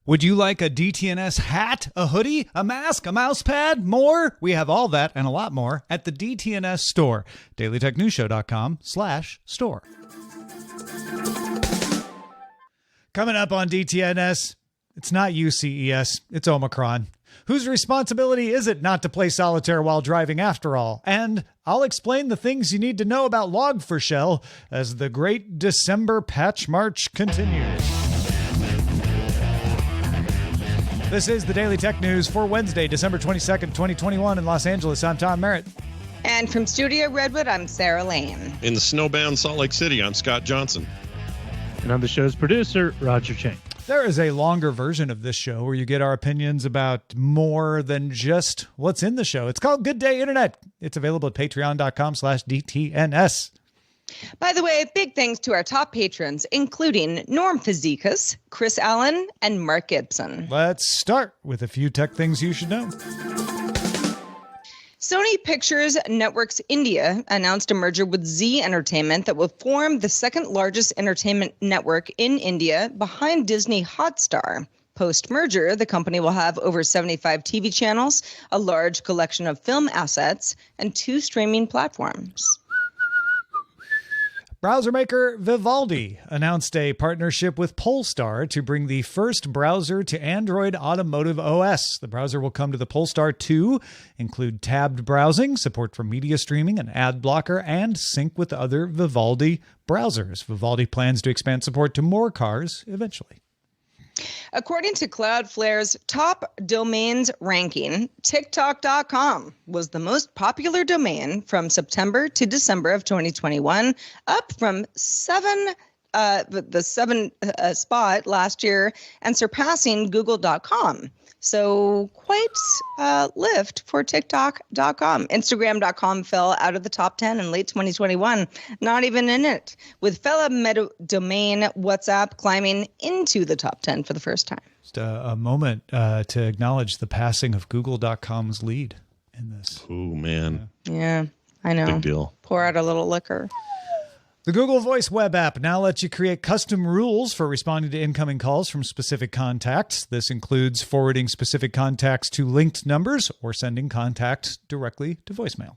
Would you like a DTNS hat, a hoodie, a mask, a mouse pad, more? We have all that and a lot more at the DTNS store. DailyTechNewsShow.com/store. Coming up on DTNS, it's not you, CES, it's Omicron. Whose responsibility is it not to play solitaire while driving after all? And I'll explain the things you need to know about Log4Shell as the great December patch march continues. This is the Daily Tech News for Wednesday, December 22nd, 2021 in Los Angeles. I'm Tom Merritt. And from Studio Redwood, I'm Sarah Lane. In the snowbound Salt Lake City, I'm Scott Johnson. And I'm the show's producer, Roger Chang. There is a longer version of this show where you get our opinions about more than just what's in the show. It's called Good Day Internet. It's available at patreon.com/DTNS. By the way, big thanks to our top patrons, including Norm Fazekas, Chris Allen, and Mark Gibson. Let's start with a few tech things you should know. Sony Pictures Networks India announced a merger with Z Entertainment that will form the second largest entertainment network in India behind Disney Hotstar. Post-merger, the company will have over 75 TV channels, a large collection of film assets, and 2 streaming platforms. Browser maker Vivaldi announced a partnership with Polestar to bring the first browser to Android Automotive OS. The browser will come to the Polestar 2, include tabbed browsing, support for media streaming, an ad blocker, and sync with other Vivaldi browsers. Vivaldi plans to expand support to more cars eventually. According to Cloudflare's top domains ranking, TikTok.com was the most popular domain from September to December of 2021, up from the seventh spot last year and surpassing Google.com. So quite a lift for TikTok.com. Instagram.com fell out of the top 10 in late 2021, not even in it, with fellow meta domain WhatsApp climbing into the top 10 for the first time. Just a moment to acknowledge the passing of Google.com's lead in this. Oh, man. Yeah, I know. Big deal. Pour out a little liquor. The Google Voice web app now lets you create custom rules for responding to incoming calls from specific contacts. This includes forwarding specific contacts to linked numbers or sending contacts directly to voicemail.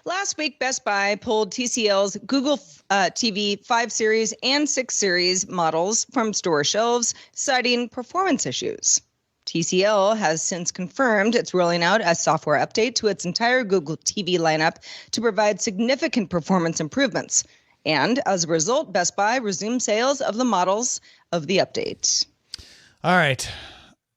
Last week, Best Buy pulled TCL's Google TV 5 Series and 6 Series models from store shelves, citing performance issues. TCL has since confirmed it's rolling out a software update to its entire Google TV lineup to provide significant performance improvements. And as a result, Best Buy resumed sales of the models of the update. All right.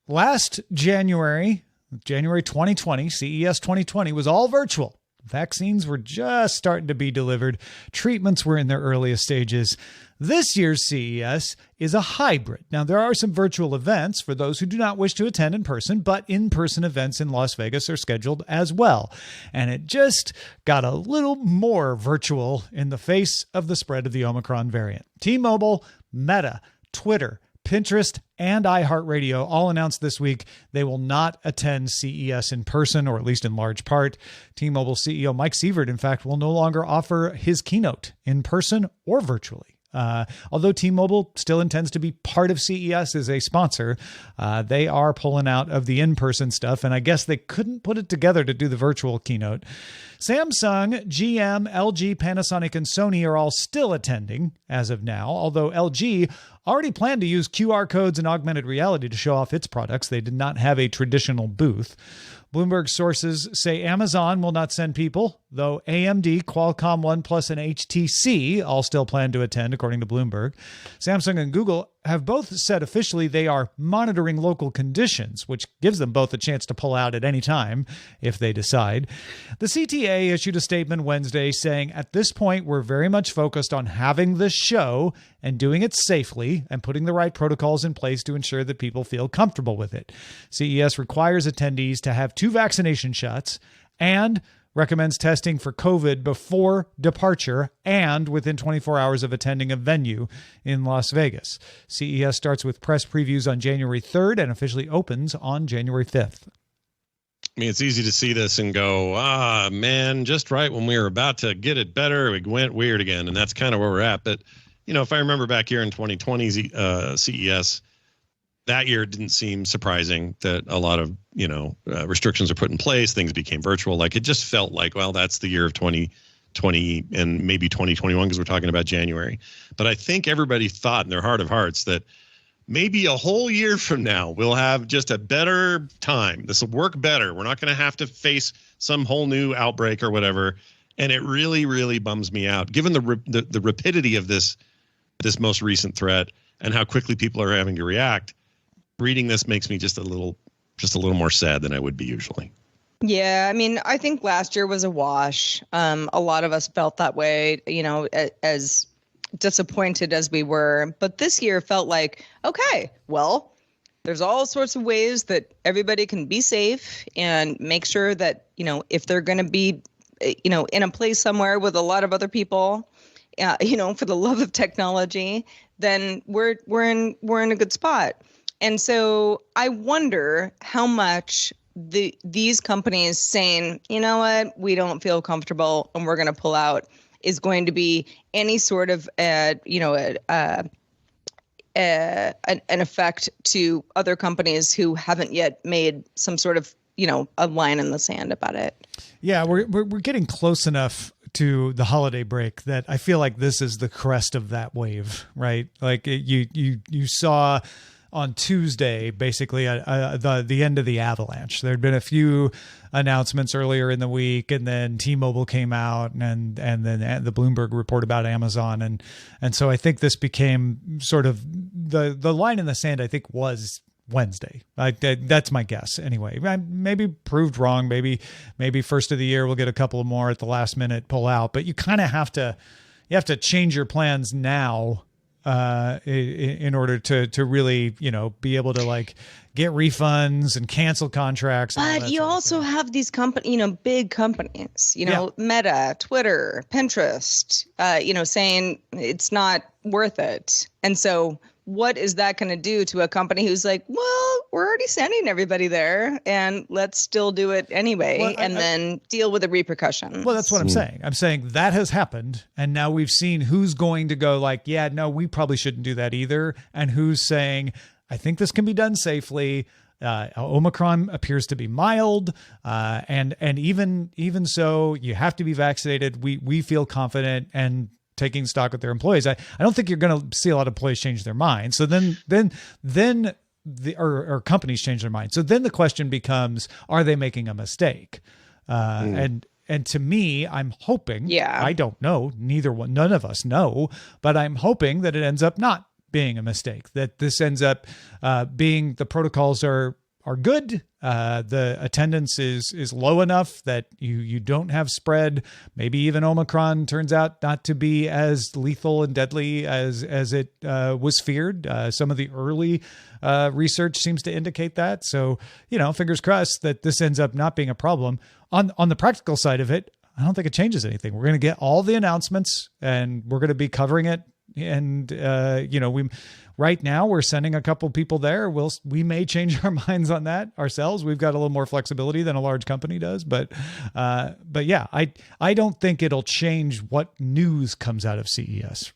Last January 2020, CES 2020 was all virtual. Vaccines were just starting to be delivered. Treatments were in their earliest stages. This year's CES is a hybrid. Now, there are some virtual events for those who do not wish to attend in person, but in-person events in Las Vegas are scheduled as well. And it just got a little more virtual in the face of the spread of the Omicron variant. T-Mobile, Meta, Twitter, Pinterest, and iHeartRadio all announced this week they will not attend CES in person, or at least in large part. T-Mobile CEO Mike Sievert, in fact, will no longer offer his keynote in person or virtually. Although T-Mobile still intends to be part of CES as a sponsor, they are pulling out of the in-person stuff, and I guess they couldn't put it together to do the virtual keynote. Samsung, GM, LG, Panasonic, and Sony are all still attending as of now, although LG already planned to use QR codes and augmented reality to show off its products. They did not have a traditional booth. Bloomberg sources say Amazon will not send people, though AMD, Qualcomm, OnePlus, and HTC all still plan to attend, according to Bloomberg. Samsung and Google have both said officially they are monitoring local conditions, which gives them both a chance to pull out at any time if they decide. The CTA issued a statement Wednesday saying, at this point, we're very much focused on having this show and doing it safely and putting the right protocols in place to ensure that people feel comfortable with it. CES requires attendees to have 2 vaccination shots and recommends testing for COVID before departure and within 24 hours of attending a venue in Las Vegas. CES starts with press previews on January 3rd and officially opens on January 5th. I mean, it's easy to see this and go, man, just right when we were about to get it better, it went weird again. And that's kind of where we're at. But, you know, if I remember back here in 2020 CES, that year it didn't seem surprising that a lot of, restrictions are put in place. Things became virtual. Like it just felt like, well, that's the year of 2020 and maybe 2021 because we're talking about January. But I think everybody thought in their heart of hearts that maybe a whole year from now we'll have just a better time. This will work better. We're not going to have to face some whole new outbreak or whatever. And it really, really bums me out, given the rapidity of this most recent threat and how quickly people are having to react. Reading this makes me just a little more sad than I would be usually. Yeah, I mean, I think last year was a wash. A lot of us felt that way, as disappointed as we were. But this year felt like, okay, well, there's all sorts of ways that everybody can be safe and make sure that, if they're going to be, in a place somewhere with a lot of other people, for the love of technology, then we're in a good spot. And so I wonder how much these companies saying, you know what, we don't feel comfortable and we're going to pull out is going to be any sort of, an effect to other companies who haven't yet made some sort of, a line in the sand about it. Yeah, we're getting close enough to the holiday break that I feel like this is the crest of that wave, right? Like you saw on Tuesday, basically the end of the avalanche. There had been a few announcements earlier in the week, and then T-Mobile came out, and then the Bloomberg report about Amazon, and so I think this became sort of the line in the sand. I think was Wednesday. That's my guess. Anyway, maybe proved wrong. Maybe first of the year we'll get a couple more at the last minute pull out, but you kind of have to change your plans now in order to really, be able to like get refunds and cancel contracts. But you also have these big companies, Meta, Twitter, Pinterest, saying it's not worth it. And so what is that going to do to a company who's like, well, we're already sending everybody there and let's still do it anyway, then deal with the repercussions? Well, that's what I'm saying. I'm saying that has happened. And now we've seen who's going to go like, yeah, no, we probably shouldn't do that either. And who's saying, I think this can be done safely. Omicron appears to be mild. And even so, you have to be vaccinated. We feel confident and taking stock with their employees. I don't think you're going to see a lot of employees change their minds. So then or companies change their minds. So then the question becomes, are they making a mistake? And to me, I'm hoping, I don't know, none of us know, but I'm hoping that it ends up not being a mistake, that this ends up being the protocols are good. The attendance is low enough that you don't have spread. Maybe even Omicron turns out not to be as lethal and deadly as it was feared. Some of the early research seems to indicate that. So, fingers crossed that this ends up not being a problem. On the practical side of it, I don't think it changes anything. We're going to get all the announcements and we're going to be covering it. And, right now we're sending a couple people there. We may change our minds on that ourselves. We've got a little more flexibility than a large company does, but yeah, I don't think it'll change what news comes out of CES,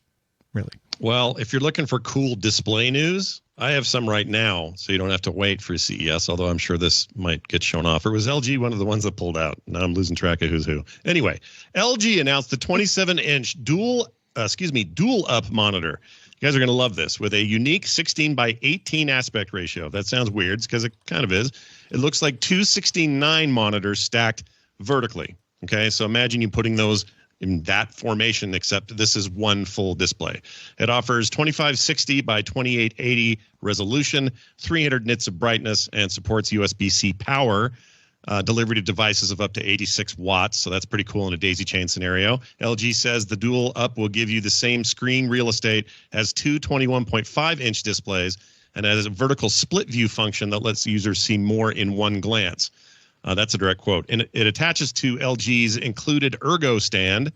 really. Well, if you're looking for cool display news, I have some right now, so you don't have to wait for CES, although I'm sure this might get shown off. Or was LG one of the ones that pulled out? Now I'm losing track of who's who. Anyway, LG announced the 27-inch DualUp monitor. You guys are going to love this, with a unique 16:18 aspect ratio. That sounds weird because it kind of is. It looks like two 16:9 monitors stacked vertically. Okay, so imagine you putting those in that formation, except this is one full display. It offers 2560x2880 resolution, 300 nits of brightness, and supports USB-C power. Delivery to devices of up to 86 watts, so that's pretty cool in a daisy chain scenario. LG says the DualUp will give you the same screen real estate as two 21.5-inch displays and has a vertical split view function that lets users see more in one glance. That's a direct quote. And it attaches to LG's included Ergo stand,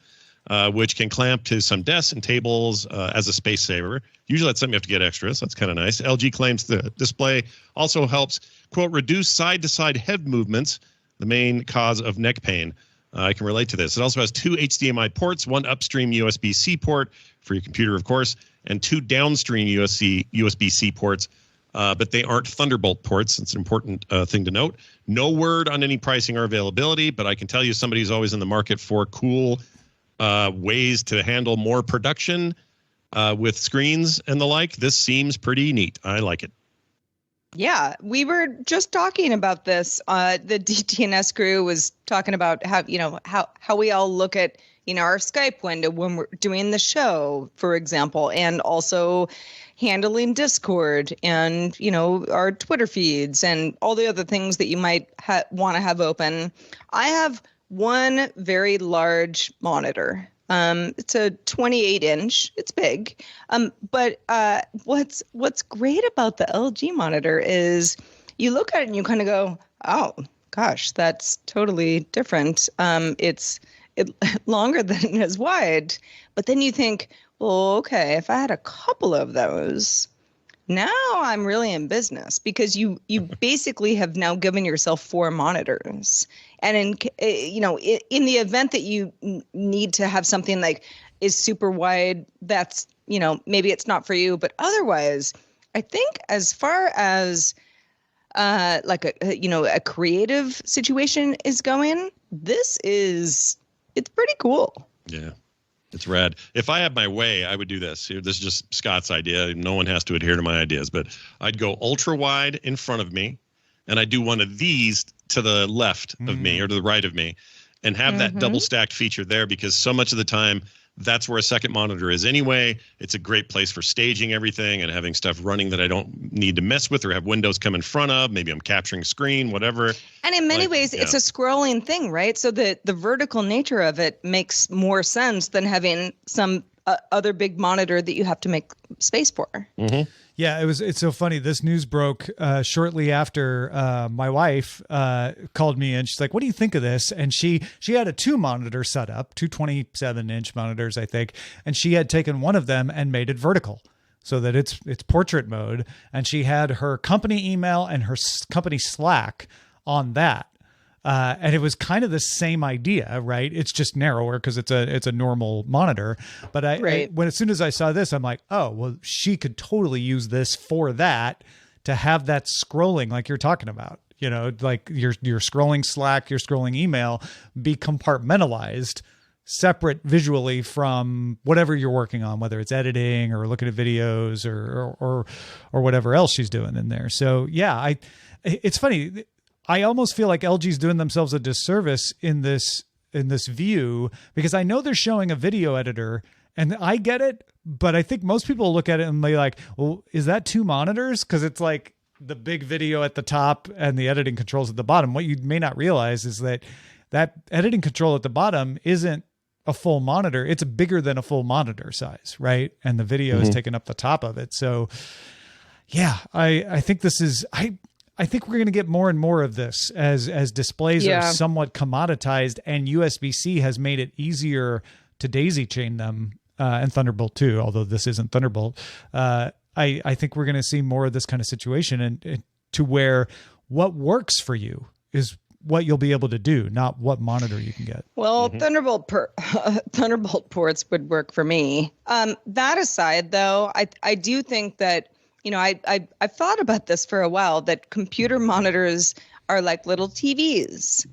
which can clamp to some desks and tables as a space saver. Usually that's something you have to get extra, so that's kind of nice. LG claims the display also helps, quote, reduce side-to-side head movements, the main cause of neck pain. I can relate to this. It also has two HDMI ports, one upstream USB-C port for your computer, of course, and two downstream USB-C ports but they aren't Thunderbolt ports. It's an important thing to note. No word on any pricing or availability, but I can tell you somebody's always in the market for cool ways to handle more production with screens and the like. This seems pretty neat. I like it. Yeah, we were just talking about this. The DTNS crew was talking about how we all look at our Skype window when we're doing the show, for example, and also handling Discord and our Twitter feeds and all the other things that you might want to have open. I have one very large monitor. It's a 28-inch. It's big. But what's great about the LG monitor is you look at it and you kind of go, oh gosh, that's totally different. It's longer than it is wide. But then you think, well, okay, if I had a couple of those, now I'm really in business, because you basically have now given yourself 4 monitors. And in the event that you need to have something like is super wide, that's, maybe it's not for you. But otherwise, I think as far as like a creative situation is going, it's pretty cool. Yeah. It's rad. If I had my way, I would do this. This is just Scott's idea. No one has to adhere to my ideas, but I'd go ultra wide in front of me, and I'd do one of these to the left of me or to the right of me, and have that double stacked feature there, because so much of the time that's where a second monitor is anyway. It's a great place for staging everything and having stuff running that I don't need to mess with or have windows come in front of. Maybe I'm capturing screen, whatever. And in many ways, it's a scrolling thing, right? So the vertical nature of it makes more sense than having some other big monitor that you have to make space for. Mm-hmm. Yeah, it's so funny. This news broke shortly after my wife called me in. She's like, "What do you think of this?" And she had a 2-monitor setup, 2 27-inch monitors, I think, and she had taken one of them and made it vertical so that it's portrait mode. And she had her company email and her company Slack on that. And it was kind of the same idea, right? It's just narrower because it's a normal monitor. But as soon as I saw this, I'm like, oh, well, she could totally use this for that, to have that scrolling like you're talking about. Like your scrolling Slack, your scrolling email be compartmentalized, separate visually from whatever you're working on, whether it's editing or looking at videos or whatever else she's doing in there. So yeah, it's funny. I almost feel like LG's doing themselves a disservice in this view, because I know they're showing a video editor, and I get it, but I think most people look at it and they're like, well, is that 2 monitors? Because it's like the big video at the top and the editing controls at the bottom. What you may not realize is that editing control at the bottom isn't a full monitor. It's bigger than a full monitor size, right? And the video is taking up the top of it. So yeah, I think this is... I think we're going to get more and more of this as displays are somewhat commoditized, and USB-C has made it easier to daisy chain them, and Thunderbolt too, although this isn't Thunderbolt. I think we're going to see more of this kind of situation, and to where what works for you is what you'll be able to do, not what monitor you can get. Well, Thunderbolt ports would work for me. That aside, though, I do think that, I've thought about this for a while, that computer monitors are like little TVs.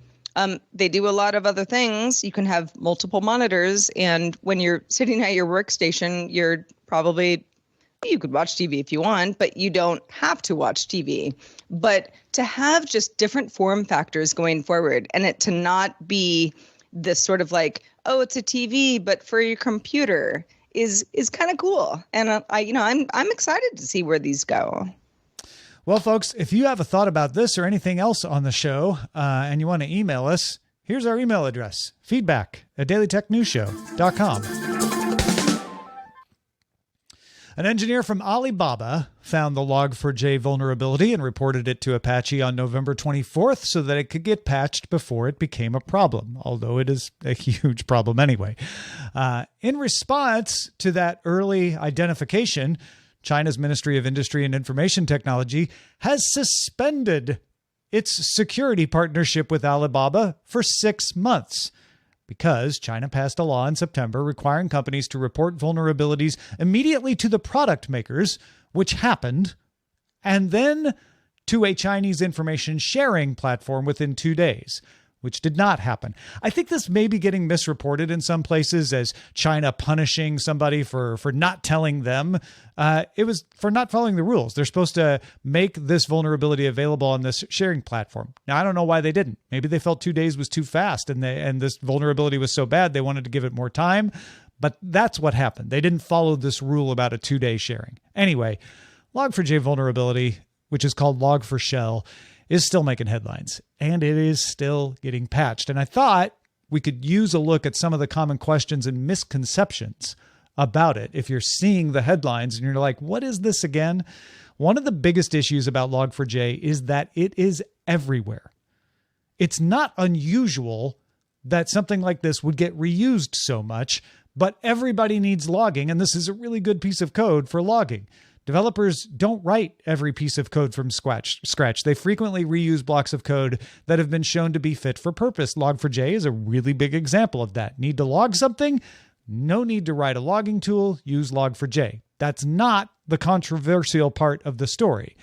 They do a lot of other things. You can have multiple monitors, and when you're sitting at your workstation, you could watch TV if you want, but you don't have to watch TV. But to have just different form factors going forward, and it to not be this sort of like, oh, it's a TV, but for your computer, is kind of cool. And I'm excited to see where these go. Well, folks, if you have a thought about this or anything else on the show, and you want to email us, here's our email address: feedback@dailytechnewsshow.com. An engineer from Alibaba found the Log4j vulnerability and reported it to Apache on November 24th so that it could get patched before it became a problem, although it is a huge problem anyway. In response to that early identification, China's Ministry of Industry and Information Technology has suspended its security partnership with Alibaba for 6 months, because China passed a law in September requiring companies to report vulnerabilities immediately to the product makers, which happened and then to a Chinese information sharing platform within 2 days, which did not happen. I think this may be getting misreported in some places as China punishing somebody for not telling them. It was for not following the rules. They're supposed to make this vulnerability available on this sharing platform. Now, I don't know why they didn't. Maybe they felt 2 days was too fast and this vulnerability was so bad they wanted to give it more time. But that's what happened. They didn't follow this rule about a 2-day sharing. Anyway, Log4j vulnerability, which is called Log4Shell, is still making headlines, and it is still getting patched. And I thought we could use a look at some of the common questions and misconceptions about it. If you're seeing the headlines and you're like, what is this again? One of the biggest issues about Log4j is that it is everywhere. It's not unusual that something like this would get reused so much, but everybody needs logging, and this is a really good piece of code for logging. Developers don't write every piece of code from scratch. They frequently reuse blocks of code that have been shown to be fit for purpose. Log4j is a really big example of that. Need to log something? No need to write a logging tool. Use Log4j. That's not the controversial part of the story.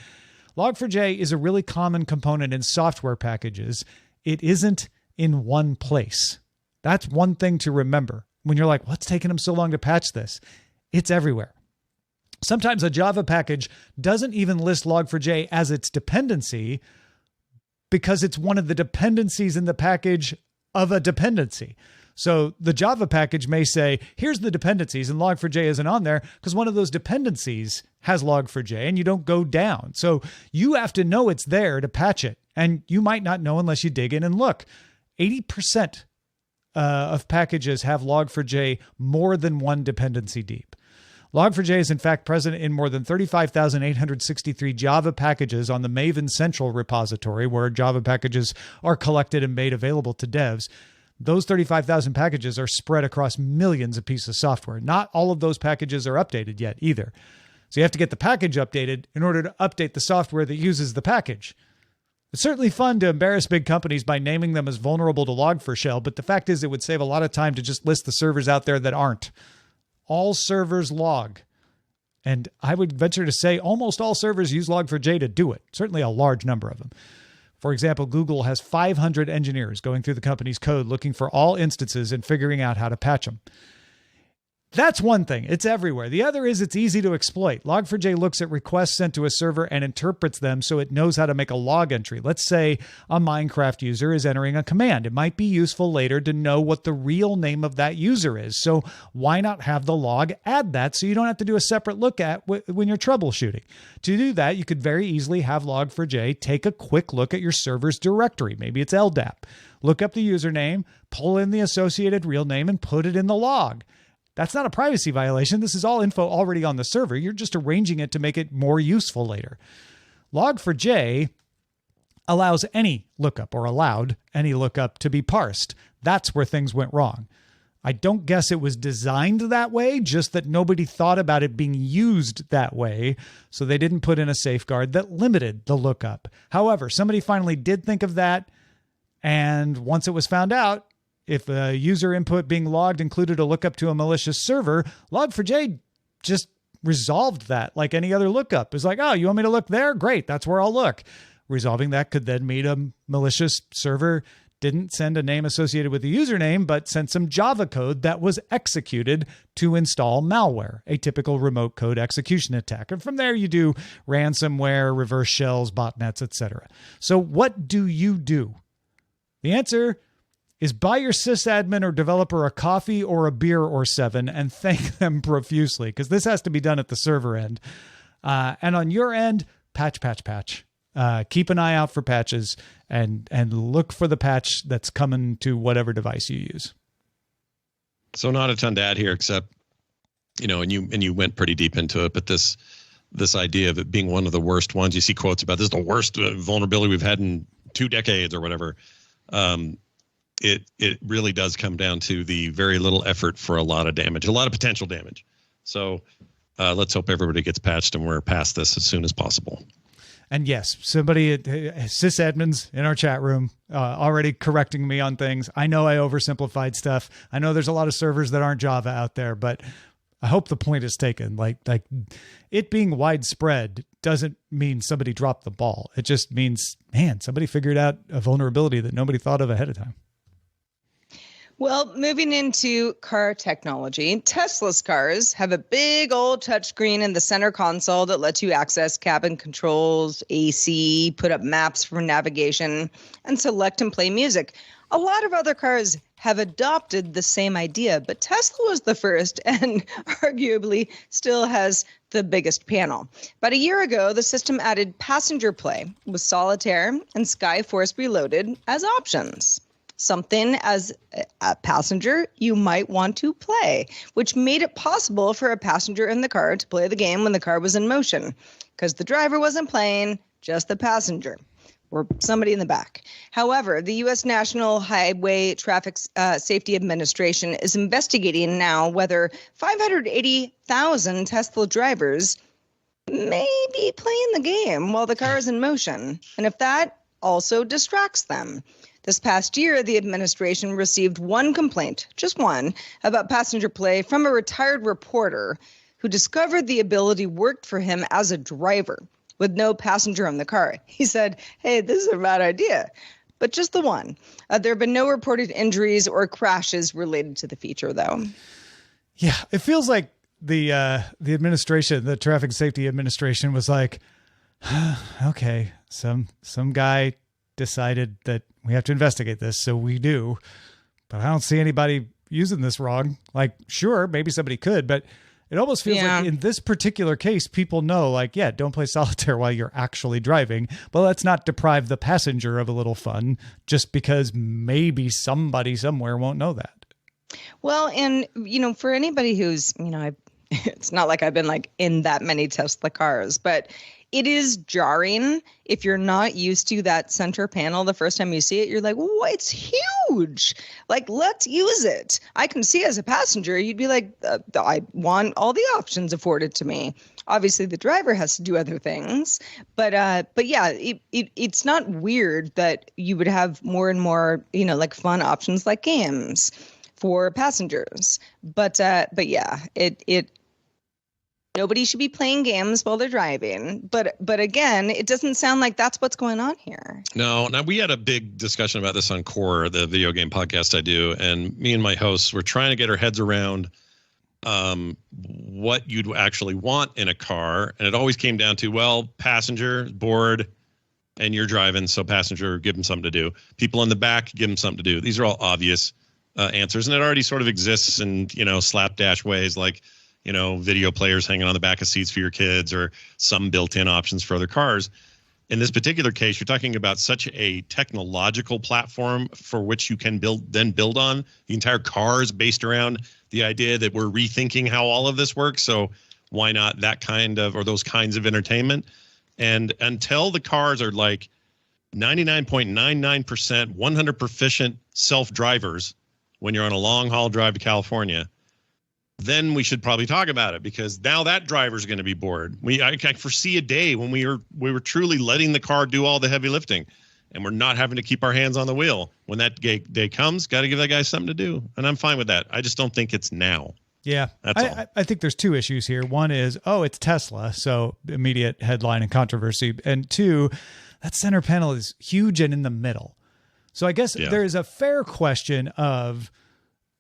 Log4j is a really common component in software packages. It isn't in one place. That's one thing to remember. When you're like, what's taking them so long to patch this? It's everywhere. Sometimes a Java package doesn't even list Log4j as its dependency because it's one of the dependencies in the package of a dependency. So the Java package may say, here's the dependencies, and Log4j isn't on there because one of those dependencies has Log4j, and you don't go down. So you have to know it's there to patch it, and you might not know unless you dig in and look. 80% of packages have Log4j more than one dependency deep. Log4j is in fact present in more than 35,863 Java packages on the Maven Central repository, where Java packages are collected and made available to devs. Those 35,000 packages are spread across millions of pieces of software. Not all of those packages are updated yet either. So you have to get the package updated in order to update the software that uses the package. It's certainly fun to embarrass big companies by naming them as vulnerable to Log4Shell, but the fact is it would save a lot of time to just list the servers out there that aren't. All servers log. And I would venture to say almost all servers use Log4j to do it. Certainly a large number of them. For example, Google has 500 engineers going through the company's code looking for all instances and figuring out how to patch them. That's one thing. It's everywhere. The other is it's easy to exploit. Log4j looks at requests sent to a server and interprets them so it knows how to make a log entry. Let's say a Minecraft user is entering a command. It might be useful later to know what the real name of that user is. So why not have the log add that so you don't have to do a separate look at when you're troubleshooting? To do that, you could very easily have Log4j take a quick look at your server's directory. Maybe it's LDAP. Look up the username, pull in the associated real name, and put it in the log. That's not a privacy violation. This is all info already on the server. You're just arranging it to make it more useful later. Log4j allows any lookup, or allowed any lookup, to be parsed. That's where things went wrong. I don't guess it was designed that way, just that nobody thought about it being used that way, so they didn't put in a safeguard that limited the lookup. However, somebody finally did think of that, and once it was found out, if a user input being logged included a lookup to a malicious server, Log4j just resolved that like any other lookup. It's like, oh, you want me to look there? Great, that's where I'll look. Resolving that could then mean a malicious server didn't send a name associated with the username, but sent some Java code that was executed to install malware, a typical remote code execution attack. And from there, you do ransomware, reverse shells, botnets, etc. So what do you do? The answer is buy your sysadmin or developer a coffee or a beer or 7 and thank them profusely, because this has to be done at the server end. And on your end, patch. Keep an eye out for patches and look for the patch that's coming to whatever device you use. So not a ton to add here, except, and you went pretty deep into it, but this idea of it being one of the worst ones, you see quotes about this is the worst vulnerability we've had in 2 decades or whatever. It really does come down to the very little effort for a lot of damage, a lot of potential damage. So let's hope everybody gets patched and we're past this as soon as possible. And yes, somebody, sysadmins in our chat room, already correcting me on things. I know I oversimplified stuff. I know there's a lot of servers that aren't Java out there, but I hope the point is taken. Like it being widespread doesn't mean somebody dropped the ball. It just means, man, somebody figured out a vulnerability that nobody thought of ahead of time. Well, moving into car technology, Tesla's cars have a big old touchscreen in the center console that lets you access cabin controls, AC, put up maps for navigation, and select and play music. A lot of other cars have adopted the same idea, but Tesla was the first and arguably still has the biggest panel. About a year ago, the system added passenger play with Solitaire and Skyforce Reloaded as options. Something as a passenger you might want to play, which made it possible for a passenger in the car to play the game when the car was in motion, because the driver wasn't playing, just the passenger or somebody in the back. However, the U.S. National Highway Traffic Safety Administration is investigating now whether 580,000 Tesla drivers may be playing the game while the car is in motion, and if that also distracts them. This past year, the administration received one complaint, just one, about passenger play from a retired reporter who discovered the ability worked for him as a driver with no passenger in the car. He said, hey, this is a bad idea, but just the one. There have been no reported injuries or crashes related to the feature, though. Yeah, it feels like the administration, the Traffic Safety Administration was like, okay, some guy decided that we have to investigate this, so we do. But I don't see anybody using this wrong. Like, sure, maybe somebody could, but it almost feels like in this particular case, people know, like, yeah, don't play solitaire while you're actually driving. But let's not deprive the passenger of a little fun just because maybe somebody somewhere won't know that. Well, and, for anybody who's, it's not like I've been like in that many Tesla cars, but it is jarring if you're not used to that center panel the first time you see it. You're like, whoa, it's huge. Like, let's use it. I can see as a passenger, you'd be like, I want all the options afforded to me. Obviously, the driver has to do other things. But yeah, it's not weird that you would have more and more, like fun options like games for passengers. But yeah, it nobody should be playing games while they're driving. But again, it doesn't sound like that's what's going on here. No, now we had a big discussion about this on Core, the video game podcast I do, and me and my hosts were trying to get our heads around what you'd actually want in a car. And it always came down to, well, passenger, bored, and you're driving, so passenger, give them something to do. People in the back, give them something to do. These are all obvious answers, and it already sort of exists in, slapdash ways like, video players hanging on the back of seats for your kids or some built-in options for other cars. In this particular case, you're talking about such a technological platform for which you can build on. The entire car is based around the idea that we're rethinking how all of this works. So why not that kind of, or those kinds of entertainment? And until the cars are like 99.99%, 100 proficient self-drivers when you're on a long haul drive to California, then we should probably talk about it, because now that driver's going to be bored. I foresee a day when we were truly letting the car do all the heavy lifting, and we're not having to keep our hands on the wheel. When that day comes, got to give that guy something to do, and I'm fine with that. I just don't think it's now. Yeah, I think there's two issues here. One is, it's Tesla, so immediate headline and controversy. And two, that center panel is huge and in the middle. So I guess there is a fair question of,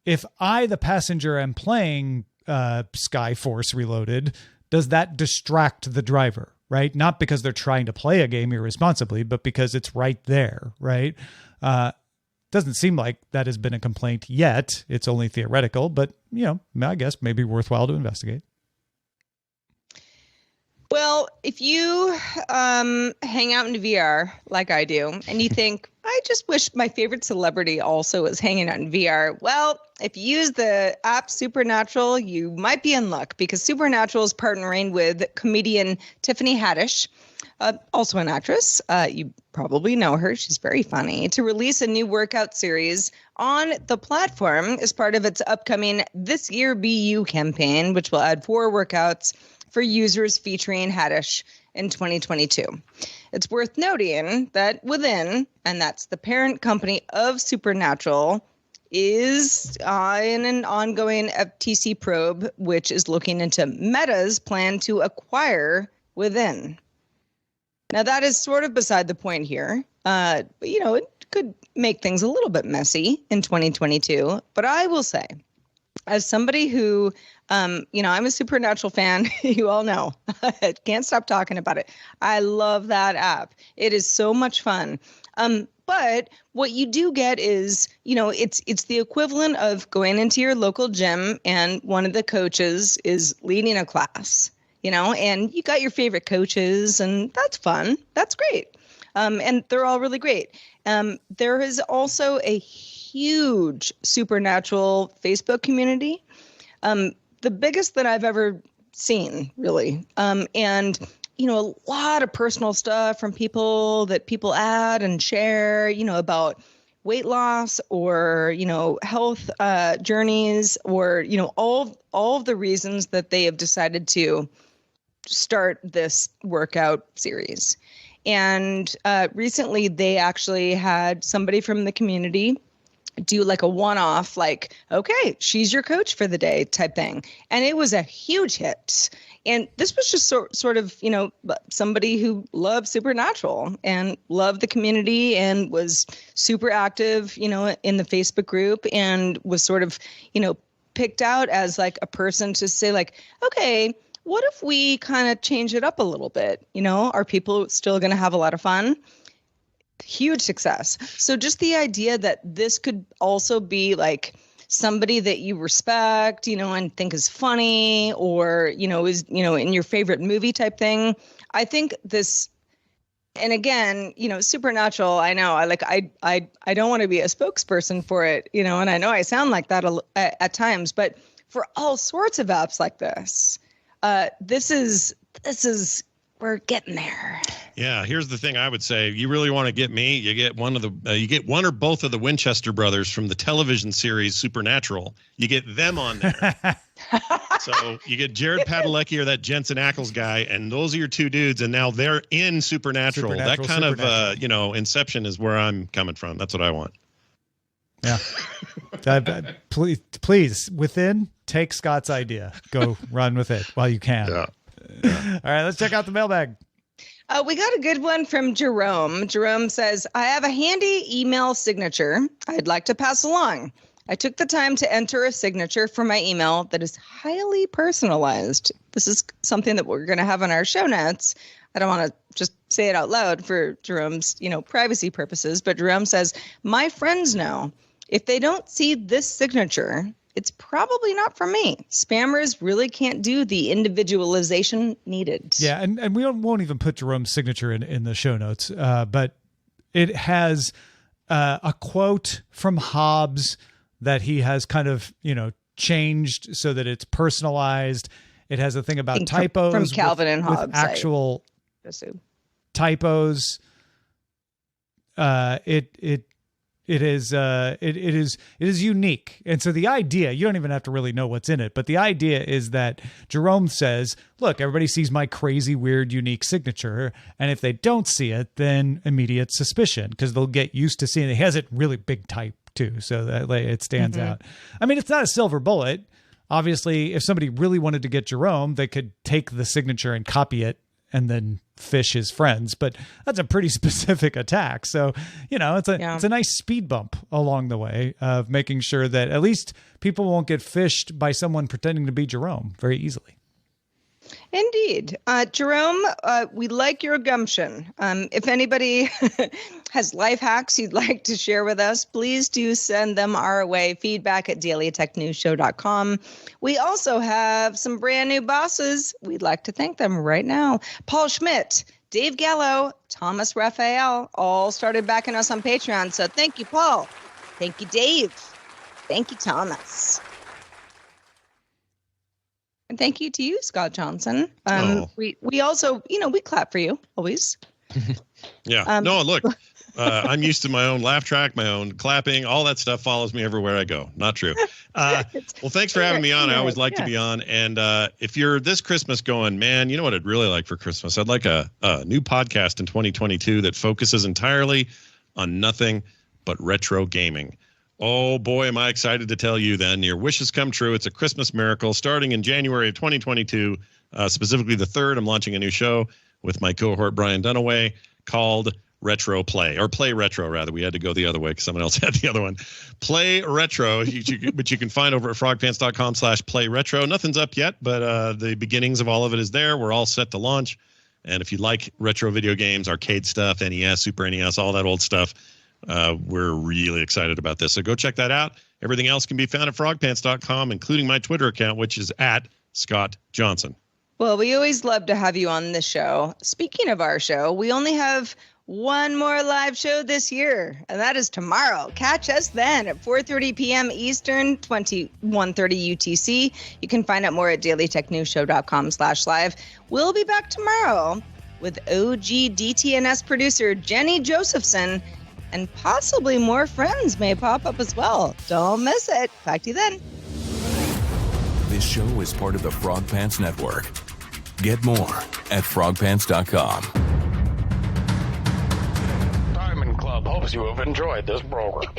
if I, the passenger, am playing Skyforce Reloaded, does that distract the driver, right? Not because they're trying to play a game irresponsibly, but because it's right there, right? Doesn't seem like that has been a complaint yet. It's only theoretical, but, I guess maybe worthwhile to investigate. Well, if you hang out in VR like I do, and you think, I just wish my favorite celebrity also was hanging out in VR. Well, if you use the app Supernatural, you might be in luck, because Supernatural is partnering with comedian Tiffany Haddish, also an actress. You probably know her. She's very funny. To release a new workout series on the platform as part of its upcoming This Year Be You campaign, which will add 4 workouts for users featuring Haddish in 2022. It's worth noting that Within, and that's the parent company of Supernatural, is in an ongoing FTC probe, which is looking into Meta's plan to acquire Within. Now, that is sort of beside the point here. But, it could make things a little bit messy in 2022. But I will say, as somebody who, I'm a Supernatural fan, you all know, I can't stop talking about it. I love that app. It is so much fun. But what you do get is, it's the equivalent of going into your local gym and one of the coaches is leading a class, and you got your favorite coaches and that's fun. That's great. And they're all really great. There is also a huge Supernatural Facebook community, the biggest that I've ever seen, really. And a lot of personal stuff from people that people add and share, about weight loss or, health journeys or, all of the reasons that they have decided to start this workout series. And recently they actually had somebody from the community do like a one-off, like, okay, she's your coach for the day type thing. And it was a huge hit. And this was just sort of, somebody who loved Supernatural and loved the community and was super active, in the Facebook group and was sort of, picked out as like a person to say like, okay, what if we kind of change it up a little bit? Are people still going to have a lot of fun? Huge success. So just the idea that this could also be like somebody that you respect, and think is funny or, is, in your favorite movie type thing. I think this, and again, Supernatural, I know I don't want to be a spokesperson for it, and I know I sound like that at times, but for all sorts of apps like this, this is we're getting there. Yeah, here's the thing I would say. You really want to get me, you get one or both of the Winchester brothers from the television series Supernatural. You get them on there. So you get Jared Padalecki or that Jensen Ackles guy, and those are your two dudes, and now they're in Supernatural. That kind of, Inception is where I'm coming from. That's what I want. Yeah. Please, within, take Scott's idea. Go run with it while you can. Yeah. All right, let's check out the mailbag. We got a good one from Jerome. Jerome says, I have a handy email signature I'd like to pass along. I took the time to enter a signature for my email that is highly personalized. This is something that we're going to have on our show notes. I don't want to just say it out loud for Jerome's, privacy purposes, but Jerome says, my friends know if they don't see this signature, it's probably not for me. Spammers really can't do the individualization needed. Yeah, and we won't even put Jerome's signature in the show notes, but it has a quote from Hobbes that he has kind of, changed so that it's personalized. It has a thing about typos from Calvin and Hobbes, with actual typos. It is unique. And so the idea, you don't even have to really know what's in it, but the idea is that Jerome says, look, everybody sees my crazy, weird, unique signature. And if they don't see it, then immediate suspicion, because they'll get used to seeing it. He has it really big type too, so that it stands out. I mean, it's not a silver bullet. Obviously, if somebody really wanted to get Jerome, they could take the signature and copy it and then fish his friends, but that's a pretty specific attack. So, it's a nice speed bump along the way of making sure that at least people won't get fished by someone pretending to be Jerome very easily. Indeed. Jerome, we like your gumption. If anybody has life hacks you'd like to share with us, please do send them our way. feedback@dailytechnewsshow.com. We also have some brand new bosses. We'd like to thank them right now. Paul Schmidt, Dave Gallo, Thomas Raphael, all started backing us on Patreon. So thank you, Paul. Thank you, Dave. Thank you, Thomas. And thank you to you, Scott Johnson. We also, we clap for you always. Yeah. No, look, I'm used to my own laugh track, my own clapping, all that stuff follows me everywhere I go. Not true. Well, thanks for having me on. I always like to be on. And if you're this Christmas going, man, you know what I'd really like for Christmas? I'd like a new podcast in 2022 that focuses entirely on nothing but retro gaming. Oh, boy, am I excited to tell you then. Your wishes come true. It's a Christmas miracle starting in January of 2022, specifically the 3rd. I'm launching a new show with my cohort Brian Dunaway called Retro Play, or Play Retro, rather. We had to go the other way because someone else had the other one. Play Retro, which you can find over at frogpants.com/Play Retro. Nothing's up yet, but the beginnings of all of it is there. We're all set to launch. And if you like retro video games, arcade stuff, NES, Super NES, all that old stuff, we're really excited about this. So go check that out. Everything else can be found at frogpants.com, including my Twitter account, which is at Scott Johnson. Well, we always love to have you on the show. Speaking of our show, we only have one more live show this year, and that is tomorrow. Catch us then at 4:30 p.m. Eastern, 21:30 UTC. You can find out more at dailytechnewsshow.com/live. We'll be back tomorrow with OG DTNS producer Jenny Josephson, and possibly more friends may pop up as well. Don't miss it. Talk to you then. This show is part of the Frog Pants Network. Get more at frogpants.com. Diamond Club hopes you have enjoyed this program.